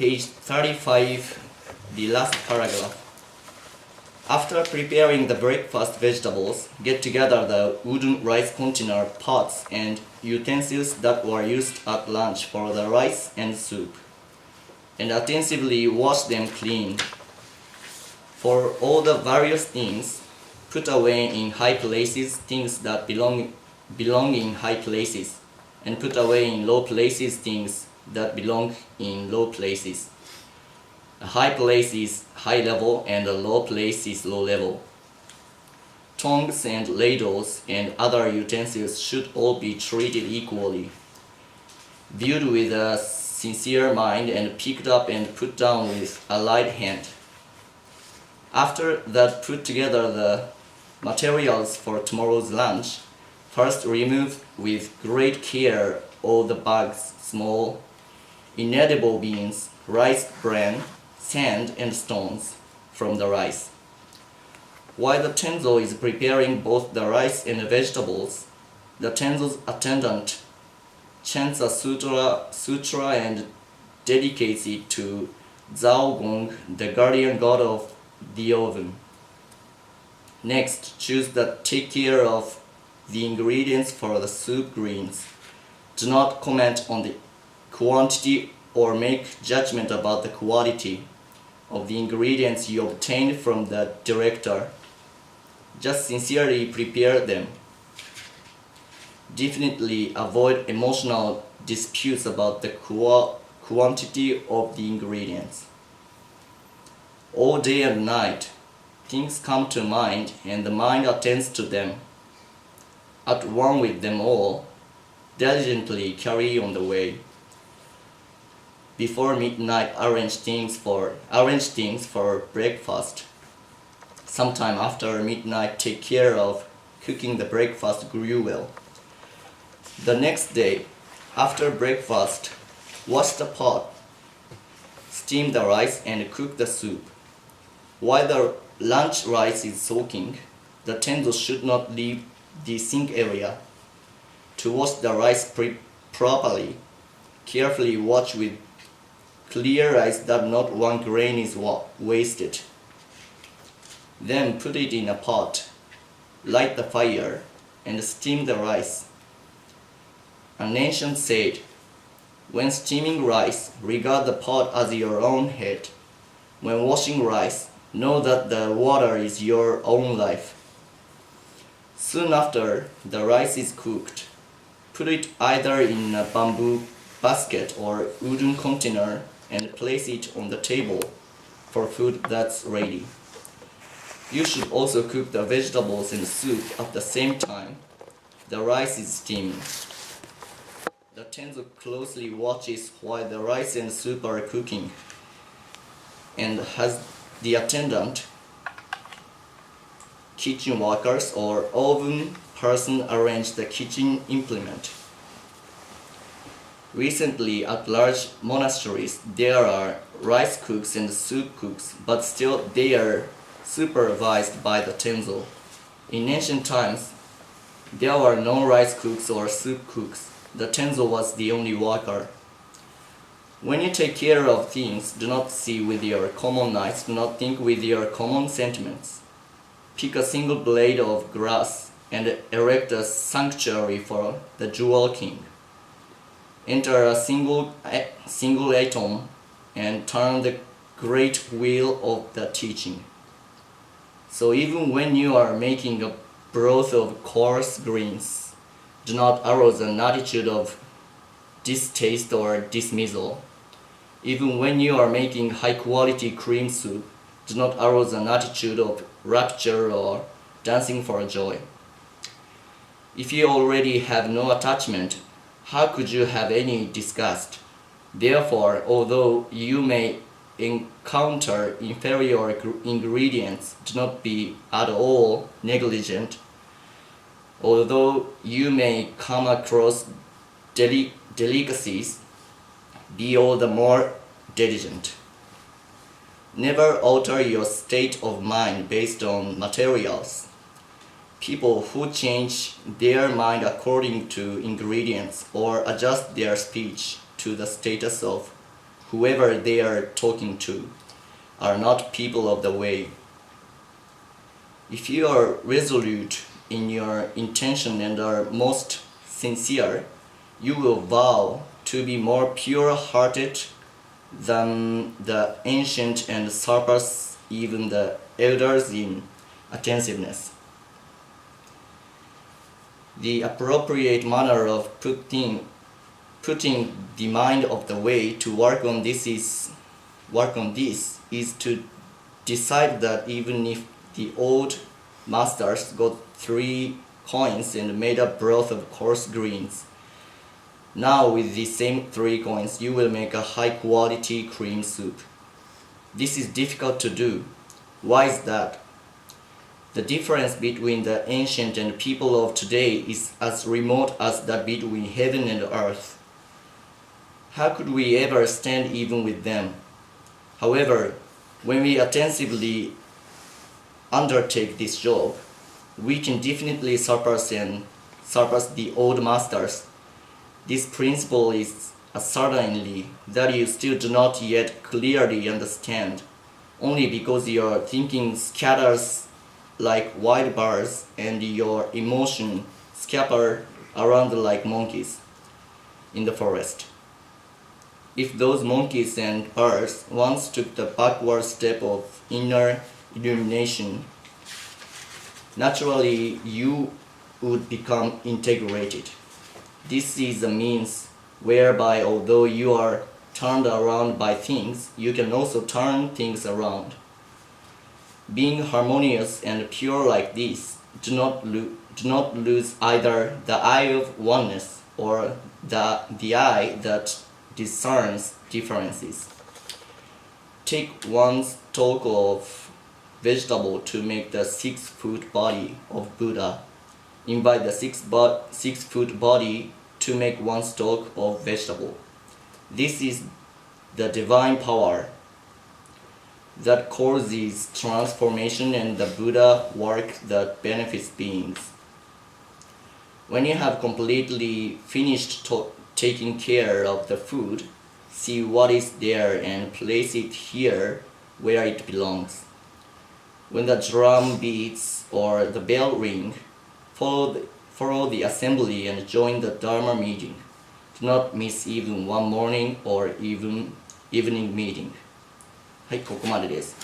Page 35, the last paragraph. After preparing the breakfast vegetables, get together the wooden rice container, pots, and utensils that were used at lunch for the rice and soup, and attentively wash them clean. For all the various things, put away in high places things that belong in high places, and put away in low places things that belong in low places. A high place is high level and a low place is low level. Tongs and ladles and other utensils should all be treated equally, viewed with a sincere mind and picked up and put down with a light hand. After that, put together the materials for tomorrow's lunch. First, remove with great care all the bugs, small, inedible beans, rice bran, sand, and stones from the rice. While the Tenzo is preparing both the rice and the vegetables, the Tenzo's attendant chants a sutra and dedicates it to Zhao Gong, the guardian god of the oven. Next, choose that take care of the ingredients for the soup greens. Do not comment on the quantity or make judgment about the quality of the ingredients you obtained from the director. Just sincerely prepare them. Definitely avoid emotional disputes about the quantity of the ingredients. All day and night, things come to mind and the mind attends to them. At one with them all, diligently carry on the way. Before midnight, arrange things for breakfast. Sometime after midnight, take care of cooking the breakfast gruel. The next day, after breakfast, wash the pot, steam the rice, and cook the soup. While the lunch rice is soaking, the Tenzo should not leave the sink area. To wash the rice properly, carefully watch with clear eyes that not one grain is wasted. Then put it in a pot, light the fire, and steam the rice. An ancient said, when steaming rice, regard the pot as your own head. When washing rice, know that the water is your own life. Soon after the rice is cooked, put it either in a bamboo basket or wooden container and place it on the table for food that's ready. You should also cook the vegetables and soup at the same time the rice is steaming. The Tenzo closely watches while the rice and soup are cooking and has the attendant, kitchen workers, or oven person arrange the kitchen implement. Recently, at large monasteries, there are rice cooks and soup cooks, but still they are supervised by the Tenzo. In ancient times, there were no rice cooks or soup cooks. The Tenzo was the only worker. When you take care of things, do not see with your common eyes, do not think with your common sentiments. Pick a single blade of grass and erect a sanctuary for the jewel king. Enter a single atom and turn the great wheel of the teaching. So even when you are making a broth of coarse greens, do not arouse an attitude of distaste or dismissal. Even when you are making high-quality cream soup, do not arouse an attitude of rapture or dancing for joy. If you already have no attachment, how could you have any disgust? Therefore, although you may encounter inferior ingredients, do not be at all negligent. Although you may come across delicacies, be all the more diligent. Never alter your state of mind based on materials. People who change their mind according to ingredients or adjust their speech to the status of whoever they are talking to, are not people of the way. If you are resolute in your intention and are most sincere, you will vow to be more pure-hearted than the ancient and surpass even the elders in attentiveness. The appropriate manner of putting the mind of the way to work on this is to decide that even if the old masters got 3 coins and made a broth of coarse greens, now with the same 3 coins you will make a high quality cream soup. This is difficult to do. Why is that? The difference between the ancient and people of today is as remote as that between heaven and earth. How could we ever stand even with them? However, when we attentively undertake this job, we can definitely surpass the old masters. This principle is a certainty that you still do not yet clearly understand, only because your thinking scatters like wild birds and your emotion scatter around like monkeys in the forest. If those monkeys and birds once took the backward step of inner illumination, naturally you would become integrated. This is a means whereby although you are turned around by things, you can also turn things around. Being harmonious and pure like this, do not lose either the eye of oneness or the eye that discerns differences. Take one stalk of vegetable to make the 6-foot body of Buddha. Invite the 6-foot body to make one stalk of vegetable. This is the divine power that causes transformation and the Buddha work that benefits beings. When you have completely finished taking care of the food, see what is there and place it here where it belongs. When the drum beats or the bell ring, follow the assembly and join the Dharma meeting. Do not miss even one morning or even evening meeting. はい、ここまでです。